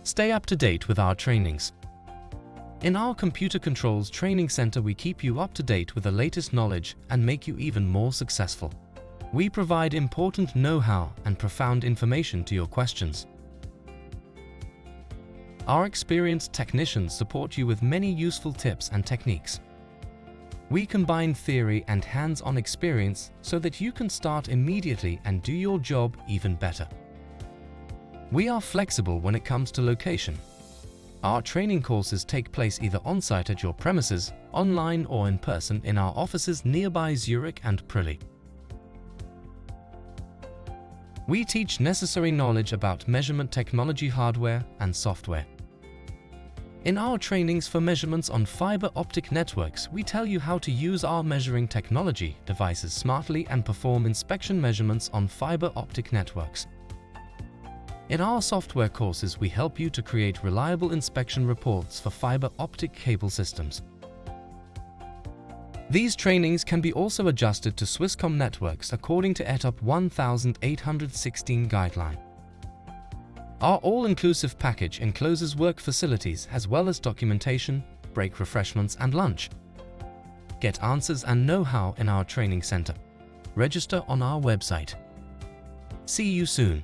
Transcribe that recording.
Stay up to date with our trainings. In our Computer Controls Training Center, we keep you up to date with the latest knowledge and make you even more successful. We provide important know-how and profound information to your questions. Our experienced technicians support you with many useful tips and techniques. We combine theory and hands-on experience so that you can start immediately and do your job even better. We are flexible when it comes to location. Our training courses take place either on-site at your premises, online or in person in our offices nearby Zurich and Prilly. We teach necessary knowledge about measurement technology, hardware and software. In our trainings for measurements on fiber optic networks, we tell you how to use our measuring technology devices smartly and perform inspection measurements on fiber optic networks. In our software courses, we help you to create reliable inspection reports for fiber optic cable systems. These trainings can be also adjusted to Swisscom networks according to ETOP 1816 guideline. Our all-inclusive package encloses work facilities as well as documentation, break refreshments and lunch. Get answers and know-how in our training center. Register on our website. See you soon.